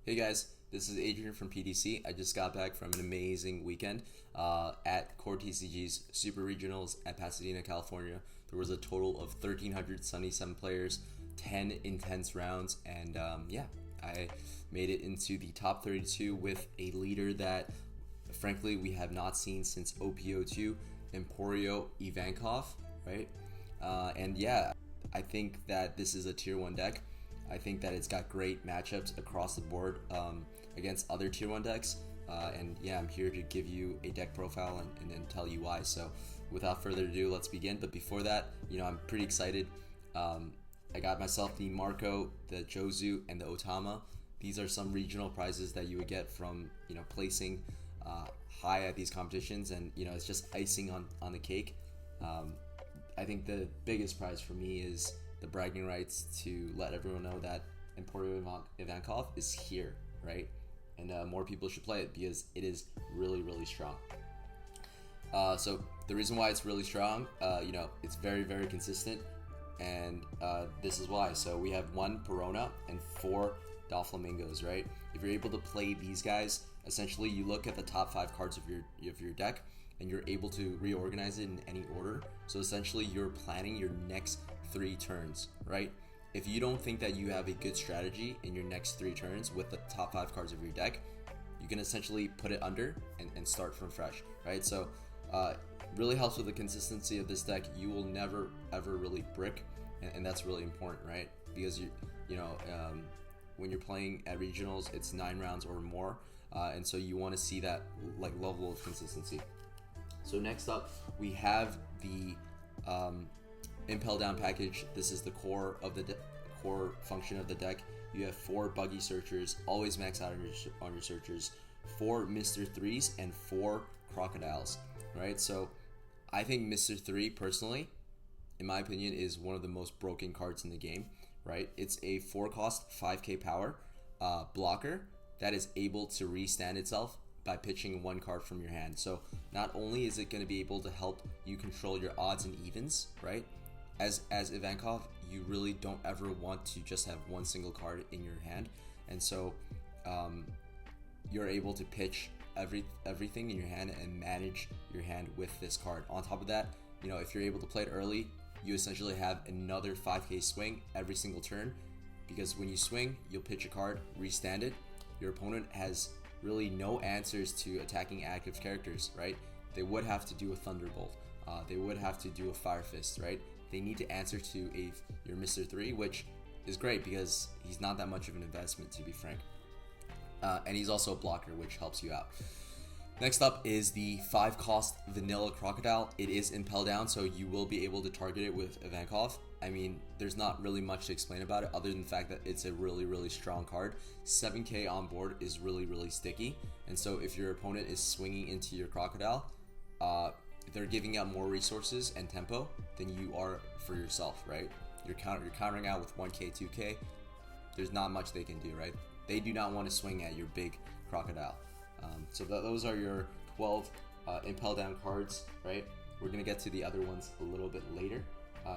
Hey guys, this is Adrian from PDC. I just got back from an amazing weekend at CoreTCG's Super Regionals at Pasadena, California. There was a total of 1,377 players, 10 intense rounds, and I made it into the top 32 with a leader that, frankly, we have not seen since OPO2, Emporio Ivankov, right? I think that this is a tier 1 deck. I think that it's got great matchups across the board against other tier 1 decks. I'm here to give you a deck profile and then tell you why. So without further ado, let's begin. But before that, I'm pretty excited. I got myself the Marco, the Jozu, and the Otama. These are some regional prizes that you would get from placing high at these competitions, and it's just icing on the cake. I think the biggest prize for me is the bragging rights to let everyone know that Emporio Ivankov is here, right? And more people should play it because it is really, really strong. So the reason why it's really strong, it's very, very consistent, and this is why. So we have 1 Perona and 4 Doflamingos, right? If you're able to play these guys, essentially you look at the top 5 cards of your deck, and you're able to reorganize it in any order. So essentially you're planning your next 3 turns, right? If you don't think that you have a good strategy in your next 3 turns with the top 5 cards of your deck, you can essentially put it under and start from fresh, right? So really helps with the consistency of this deck. You will never ever really brick, and that's really important, right? Because when you're playing at regionals, it's 9 rounds or more, and so you want to see that level of consistency. So next up, we have the Impel Down package. This is the core of the core function of the deck. You have 4 Buggy Searchers, always max out on your searchers, 4 Mr. 3s, and 4 Crocodiles, right? So I think Mr. 3, personally, in my opinion, is one of the most broken cards in the game, right? It's a 4-cost, 5k power blocker that is able to restand itself by pitching 1 card from your hand. So not only is it going to be able to help you control your odds and evens, right? As Ivankov, you really don't ever want to just have 1 single card in your hand, and so you're able to pitch everything in your hand and manage your hand with this card. On top of that, if you're able to play it early, you essentially have another 5k swing every single turn, because when you swing, you'll pitch a card, restand it. Your opponent has really no answers to attacking active characters, right? They would have to do a Thunderbolt. They would have to do a Fire Fist, right? They need to answer to your Mr. 3, which is great because he's not that much of an investment, to be frank. And he's also a blocker, which helps you out. Next up is the 5-cost Vanilla Crocodile. It is Impel Down, so you will be able to target it with Ivankov. I mean, there's not really much to explain about it other than the fact that it's a really, really strong card. 7k on board is really, really sticky, and so if your opponent is swinging into your Crocodile, they're giving out more resources and tempo than you are for yourself, right? You're countering out with 1k, 2k. There's not much they can do, right? They do not want to swing at your big Crocodile. Those are your 12 Impel Down cards, right? We're going to get to the other ones a little bit later.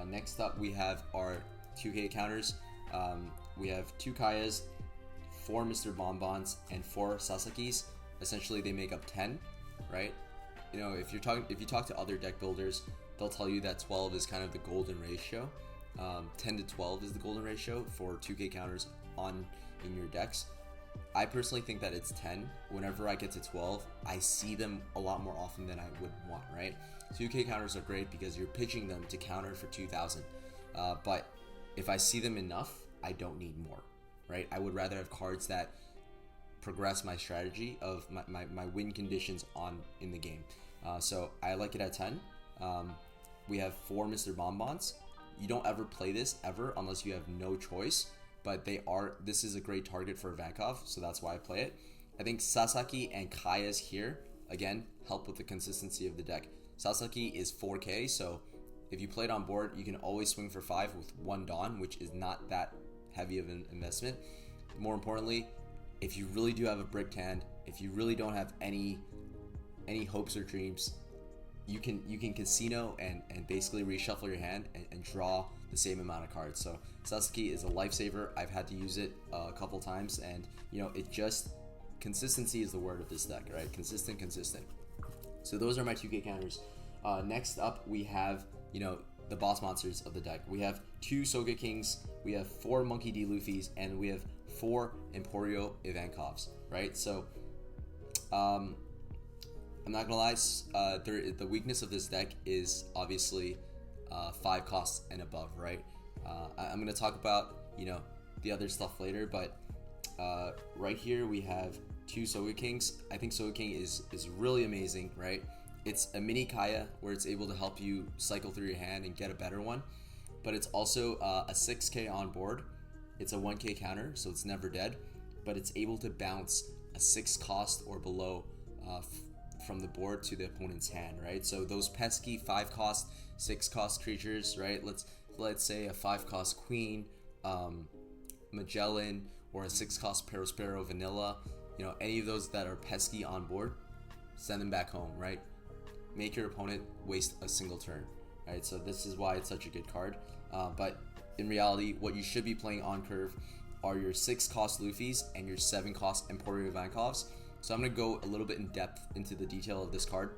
Next up, we have our 2k counters. We have 2 Kayas, 4 Mr. Bonbons, and 4 Sasakis. Essentially, they make up 10, right? If you talk to other deck builders, they'll tell you that 12 is kind of the golden ratio. 10 to 12 is the golden ratio for 2k counters in your decks. I personally think that it's 10. Whenever I get to 12, I see them a lot more often than I would want, right? 2k counters are great because you're pitching them to counter for 2,000. But if I see them enough, I don't need more, right? I would rather have cards that progress my strategy of my win conditions in the game. So I like it at 10. We have 4 Mr. Bonbons. You don't ever play this ever unless you have no choice, but this is a great target for Ivankov, so that's why I play it. I think Sasaki and Kaya's here, again, help with the consistency of the deck. Sasaki is 4k, so if you play it on board, you can always swing for 5 with 1 Dawn, which is not that heavy of an investment. More importantly, if you really do have a bricked hand, if you really don't have any hopes or dreams, you can casino and basically reshuffle your hand and draw the same amount of cards. So Sasuke is a lifesaver. I've had to use it a couple times, and it just, consistency is the word of this deck, right? Consistent. So those are my 2K counters. Next up, we have the boss monsters of the deck. We have 2 Soga Kings, we have 4 Monkey D. Luffys, and we have 4 Emporio Ivankovs, right? So I'm not gonna lie, the weakness of this deck is obviously 5 costs and above, right? I'm gonna talk about the other stuff later, but right here we have 2 Soga Kings. I think Soga King is really amazing, right? It's a mini Kaya where it's able to help you cycle through your hand and get a better one, but it's also a 6k on board. It's a 1k counter, so it's never dead, but it's able to bounce a 6 cost or below from the board to the opponent's hand, right? So those pesky 5 cost, 6 cost creatures, right? Let's say a 5 cost Queen, Magellan, or a 6 cost Perospero Vanilla, any of those that are pesky on board, send them back home, right? Make your opponent waste a single turn, right? So this is why it's such a good card. But in reality, what you should be playing on curve are your 6 cost Luffys and your 7 cost Emporio Ivankovs. So I'm gonna go a little bit in depth into the detail of this card.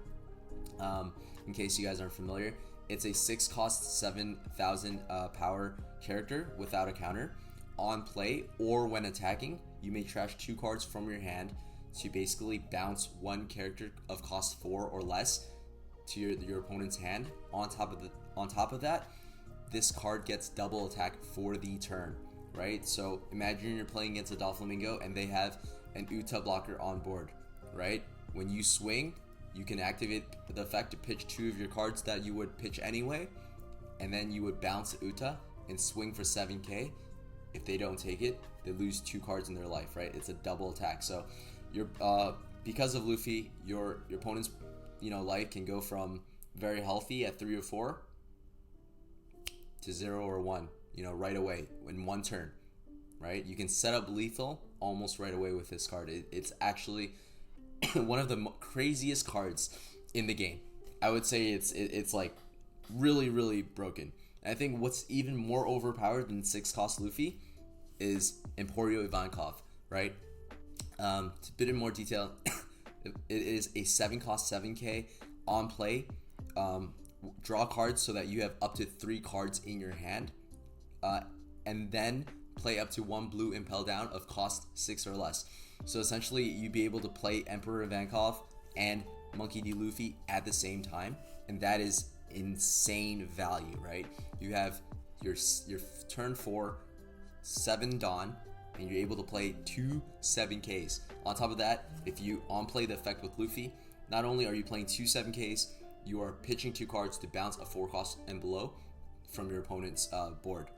In case you guys aren't familiar, it's a 6 cost 7,000 power character without a counter. On play or when attacking, you may trash 2 cards from your hand to basically bounce 1 character of cost 4 or less to your opponent's hand. On top of that, this card gets double attack for the turn, right? So imagine you're playing against a Doflamingo and they have an Uta blocker on board, right? When you swing, you can activate the effect to pitch 2 of your cards that you would pitch anyway, and then you would bounce Uta and swing for 7k. If they don't take it, they lose 2 cards in their life, right? It's a double attack. So you're because of Luffy, your opponent's life can go from very healthy at 3 or 4 to 0 or 1, right away in 1 turn, right? You can set up lethal almost right away with this card. It's actually one of the craziest cards in the game. I would say it's like really broken. And I think what's even more overpowered than 6 cost Luffy is Emporio Ivankov, right? To bit in more detail, it is a 7 cost 7k on play. Draw cards so that you have up to 3 cards in your hand, and then play up to 1 blue impel down of cost 6 or less. So essentially, you'd be able to play Emperor Ivankov and Monkey D. Luffy at the same time, and that is insane value, right? You have your turn 4 7 Dawn, and you're able to play 2 7Ks. On top of that, if you on play the effect with Luffy, not only are you playing 2 7Ks, you are pitching 2 cards to bounce a 4 cost and below from your opponent's board.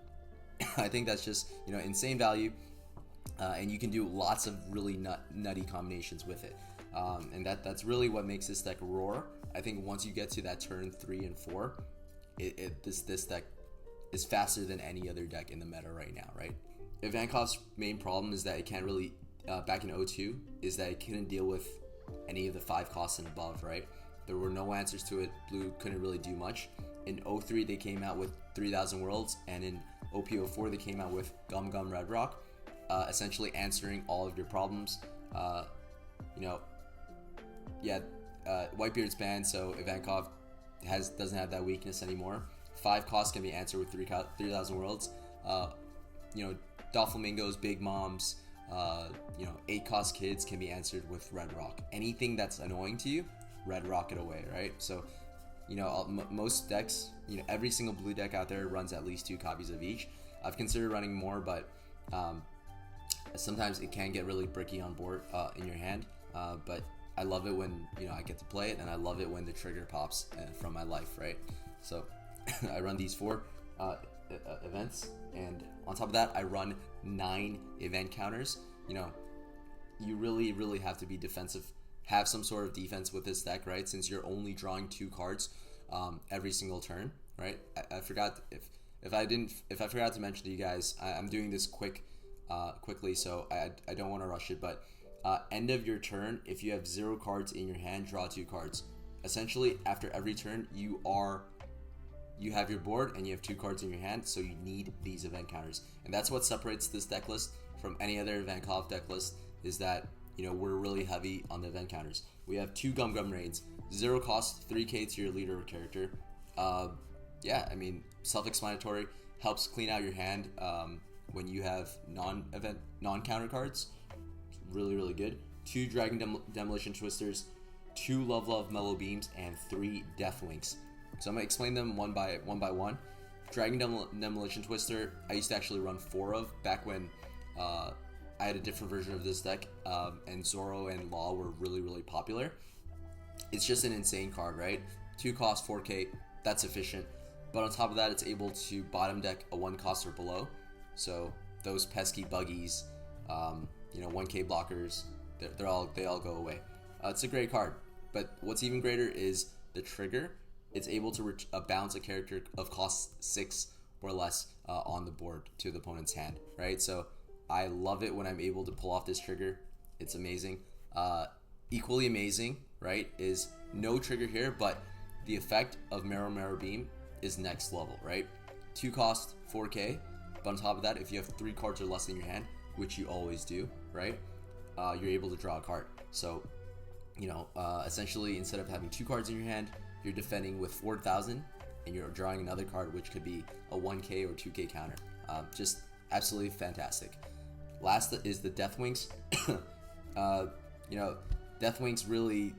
I think that's just insane value, and you can do lots of really nutty combinations with it, and that's really what makes this deck roar. I think once you get to that turn 3 and 4, this deck is faster than any other deck in the meta right now, right? Ivankov's main problem is that it can't really, back in 02, is that it couldn't deal with any of the 5 costs and above, right? There were no answers to it. Blue couldn't really do much. In 03, they came out with 3000 Worlds, and in OP04, they came out with Gum Gum Red Rock, essentially answering all of your problems. Whitebeard's banned, so Ivankov doesn't have that weakness anymore. 5 costs can be answered with 3000 Worlds. Doflamingo's, Big Moms, 8 cost kids can be answered with Red Rock. Anything that's annoying to you, Red Rock it away, right? So, most decks, every single blue deck out there runs at least 2 copies of each. I've considered running more, but sometimes it can get really bricky on board in your hand. But I love it when I get to play it, and I love it when the trigger pops from my life, right? So I run these 4 events, and on top of that, I run 9 event counters. You really have to be defensive, have some sort of defense with this deck, right? Since you're only drawing 2 cards every single turn, right? I forgot if I forgot to mention to you guys, I'm doing this quickly, so I don't want to rush it, but end of your turn, if you have 0 cards in your hand, draw 2 cards. essentially after every turn you have your board and you have 2 cards in your hand, so you need these event counters. And that's what separates this deck list from any other Ivankov deck list, is that, you know, we're really heavy on the event counters. We have 2 Gum Gum Raids, 0 cost, 3k to your leader or character. Yeah, I mean, self-explanatory, helps clean out your hand when you have non-counter cards. Really, really good. 2 Dragon Demolition Twisters, 2 Love Mellow Beams, and 3 Deathwinks. So I'm gonna explain them one by one. Dragon Demolition Twister, I used to actually run 4 of back when I had a different version of this deck, and Zoro and Law were really, really popular. It's just an insane card, right? 2 cost, 4k, that's efficient. But on top of that, it's able to bottom deck a 1 cost or below. So those pesky buggies, you know, 1k blockers, they all go away. It's a great card. But what's even greater is the trigger. It's able to bounce a character of cost 6 or less on the board to the opponent's hand, right? So I love it when I'm able to pull off this trigger. It's amazing. Equally amazing, right, is no trigger here, but the effect of Marrow Beam is next level, right? 2 cost, 4k, but on top of that, if you have 3 cards or less in your hand, which you always do, right, you're able to draw a card. So, you know, essentially, instead of having 2 cards in your hand, you're defending with 4,000, and you're drawing another card, which could be a 1k or 2k counter. Just absolutely fantastic. Last is the Deathwinks. You know, Deathwinks really,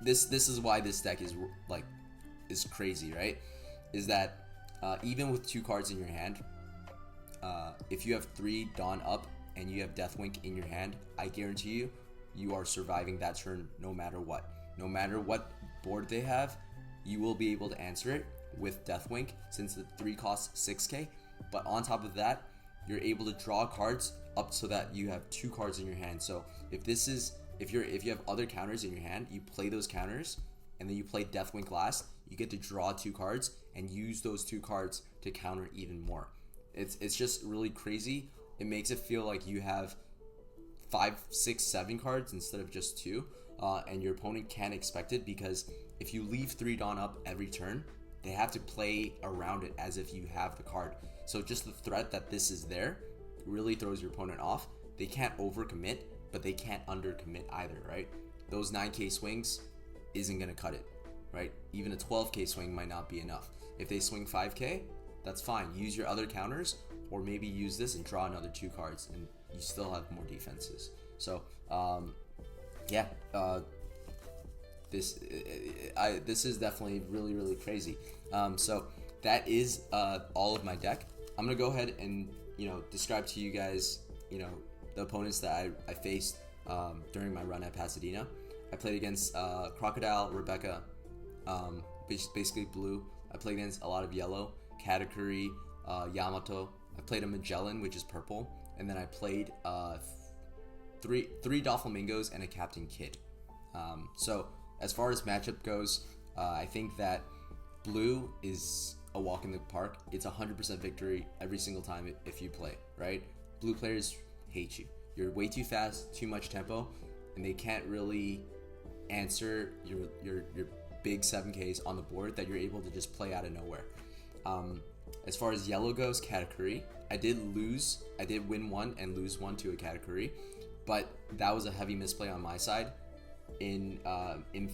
this is why this deck is crazy, right? Is that even with 2 cards in your hand, if you have 3 Dawn up and you have Deathwink in your hand, I guarantee you, you are surviving that turn no matter what. No matter what board they have, you will be able to answer it with Deathwink, since the 3 costs 6k. But on top of that, you're able to draw cards up so that you have 2 cards in your hand. So if you have other counters in your hand, you play those counters, and then you play Deathwink last, you get to draw 2 cards and use those 2 cards to counter even more. It's just really crazy. It makes it feel like you have 5, 6, 7 cards instead of just 2, and your opponent can't expect it, because if you leave 3 Dawn up every turn, they have to play around it as if you have the card. So just the threat that this is there really throws your opponent off. They can't overcommit, but they can't undercommit either, right? Those 9k swings isn't gonna cut it, right? Even a 12k swing might not be enough. If they swing 5k, that's fine. Use your other counters, or maybe use this and draw another 2 cards, and you still have more defenses. So yeah, this is definitely really, really crazy. So that is all of my deck. I'm gonna go ahead and, you know, describe to you guys, you know, the opponents that I faced during my run at Pasadena. I played against Crocodile, Rebecca, basically blue. I played against a lot of yellow, Katakuri, Yamato. I played a Magellan, which is purple, and then I played three Doflamingos and a Captain Kidd. So as far as matchup goes, I think that blue is a walk in the park. It's 100% victory every single time if you play, right? Blue players hate you. You're way too fast, too much tempo, and they can't really answer your big 7Ks on the board that you're able to just play out of nowhere. As far as yellow goes, Katakuri, I did win 1 and lose 1 to a Katakuri, but that was a heavy misplay on my side. In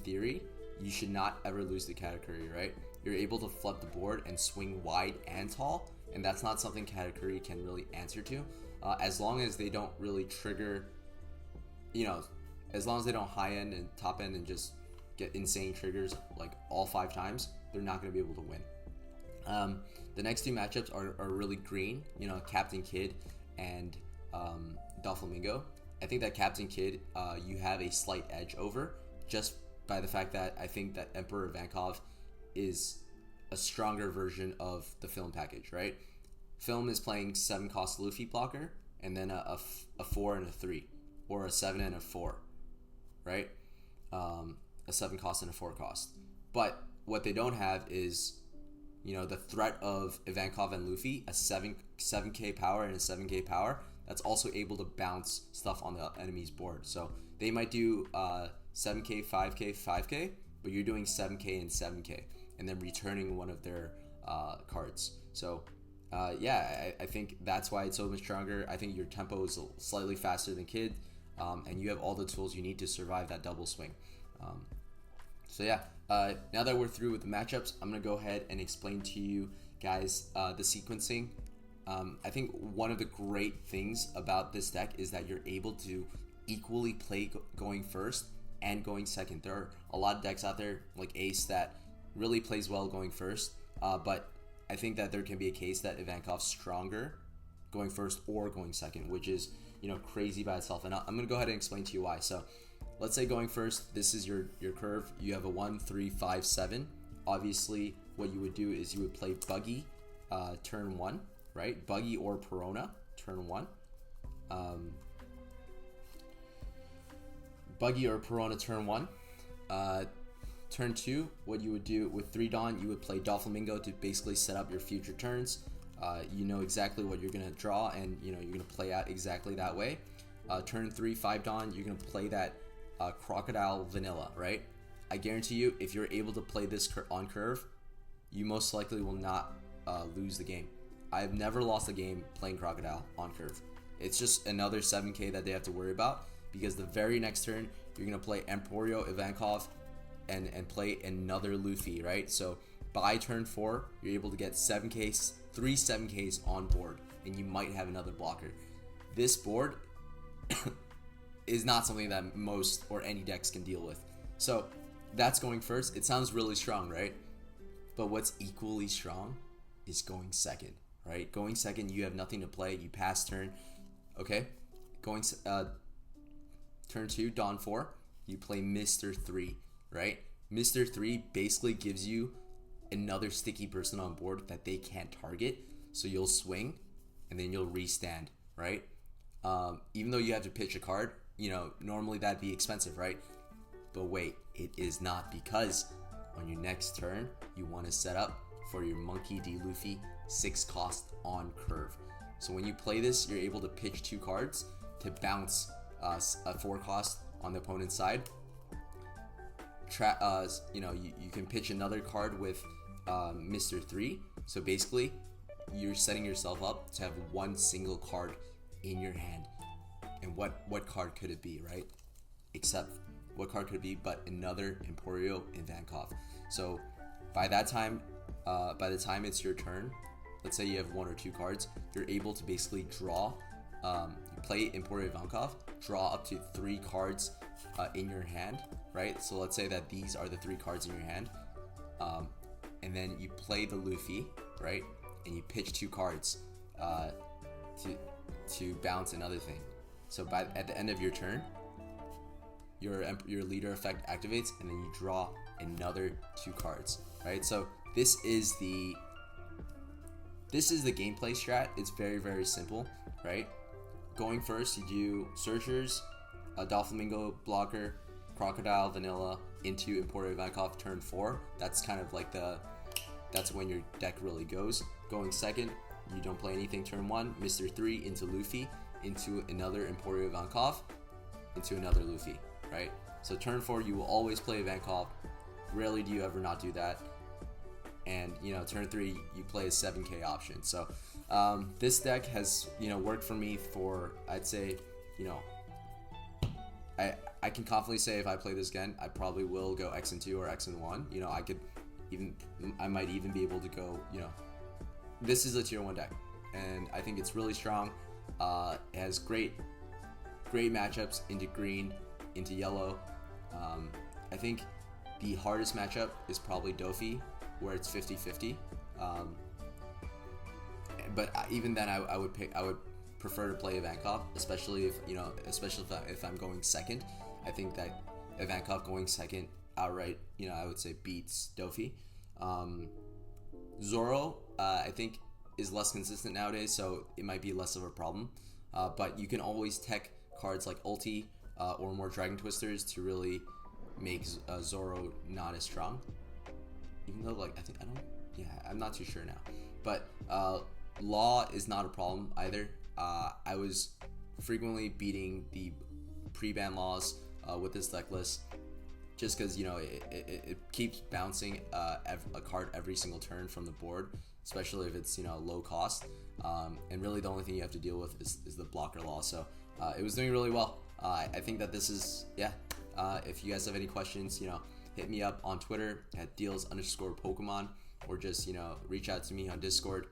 theory, you should not ever lose to Katakuri, right? You're able to flood the board and swing wide and tall, and that's not something Katakuri can really answer to. As long as they don't really trigger, you know, as long as they don't high end and top end and just get insane triggers like all 5 times, they're not going to be able to win. The next 2 matchups are really green, you know, Captain Kidd and Doflamingo. I think that Captain Kidd, you have a slight edge over, just by the fact that I think that Emperor Ivankov is a stronger version of the film package, right? Film is playing 7 cost Luffy blocker, and then a 4 and a 3, or a 7 and a 4, right? A 7 cost and a 4 cost. But what they don't have is, you know, the threat of Ivankov and Luffy, a 7k power and a 7k power, that's also able to bounce stuff on the enemy's board. So they might do 7k, 5k, 5k, but you're doing 7k and 7k, and then returning one of their cards. So yeah, I think that's why it's so much stronger. I think your tempo is slightly faster than Kid, and you have all the tools you need to survive that double swing. So yeah, now that we're through with the matchups, I'm gonna go ahead and explain to you guys the sequencing. I think one of the great things about this deck is that you're able to equally play going first and going second. There are a lot of decks out there like Ace that really plays well going first, but I think that there can be a case that Ivankov's stronger going first or going second, which is, you know, crazy by itself. And I'm gonna go ahead and explain to you why. So let's say going first, this is your curve. You have a 1, 3, 5, 7. Obviously, what you would do is you would play Buggy turn 1, right? Buggy or Perona turn 1. Buggy or Perona turn 1. Turn 2, what you would do with 3 Dawn, you would play Doflamingo to basically set up your future turns. You know exactly what you're gonna draw, and you know you're gonna play out exactly that way. Turn 3, 5 Dawn, you're gonna play that Crocodile Vanilla, right? I guarantee you, if you're able to play this on curve, you most likely will not lose the game. I've never lost a game playing Crocodile on curve. It's just another 7k that they have to worry about, because the very next turn you're gonna play Emporio Ivankov and play another Luffy, right? So by turn 4, you're able to get 7Ks, 3 7Ks on board, and you might have another blocker. This board is not something that most or any decks can deal with. So that's going first. It sounds really strong, right? But what's equally strong is going second, right? Going second, you have nothing to play. You pass turn, okay? Going turn 2, Dawn 4, you play Mr. 3, right? Mr. 3 basically gives you another sticky person on board that they can't target. So you'll swing and then you'll restand, right? Even though you have to pitch a card, you know, normally that'd be expensive, right? But wait, it is not, because on your next turn, you want to set up for your Monkey D. Luffy 6 cost on curve. So when you play this, you're able to pitch 2 cards to bounce a 4 cost on the opponent's side. You know, you can pitch another card with Mr. 3. So basically, you're setting yourself up to have one single card in your hand. And what card could it be, right? Except, what card could it be but another Emporio Ivankov? So by the time it's your turn, let's say you have 1 or 2 cards, you're able to basically draw, you play Emporio Ivankov, draw up to 3 cards in your hand, right? So let's say that these are the 3 cards in your hand, and then you play the Luffy, right? And you pitch 2 cards to bounce another thing. So at the end of your turn, your leader effect activates, and then you draw another 2 cards, right? So this is the gameplay strat. It's very, very simple, right? Going first, you do Searchers, a Doflamingo blocker, Crocodile Vanilla into Emporio Ivankov turn 4. That's kind of like that's when your deck really goes. Going second, you don't play anything turn 1, Mr. 3 into Luffy, into another Emporio Ivankov, into another Luffy, right? So turn 4, you will always play Ivankov. Rarely do you ever not do that. And, you know, turn 3, you play a 7k option. So this deck has, you know, worked for me for, I'd say, you know, I can confidently say if I play this again, I probably will go X and 2 or X and 1. You know, I might even be able to go, you know, this is a tier 1 deck, and I think it's really strong. It has great matchups into green, into yellow. I think the hardest matchup is probably Dofi, where it's 50-50. But even then, I would prefer to play Ivankov, especially if I'm going second. I think that Ivankov going second outright, you know, I would say beats Dofi. Zoro, I think, is less consistent nowadays, so it might be less of a problem. But you can always tech cards like Ulti or more Dragon Twisters to really make Zoro not as strong. Even though, like, I'm not too sure now. But Law is not a problem either. I was frequently beating the pre-ban Laws with this deck list. just because it keeps bouncing a card every single turn from the board, especially if it's low cost. And really the only thing you have to deal with is the blocker law. So it was doing really well. I think that this is if you guys have any questions, hit me up on Twitter at deals_Pokemon, or just reach out to me on Discord.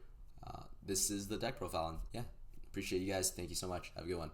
This is the deck profile, and appreciate you guys. Thank you so much. Have a good one.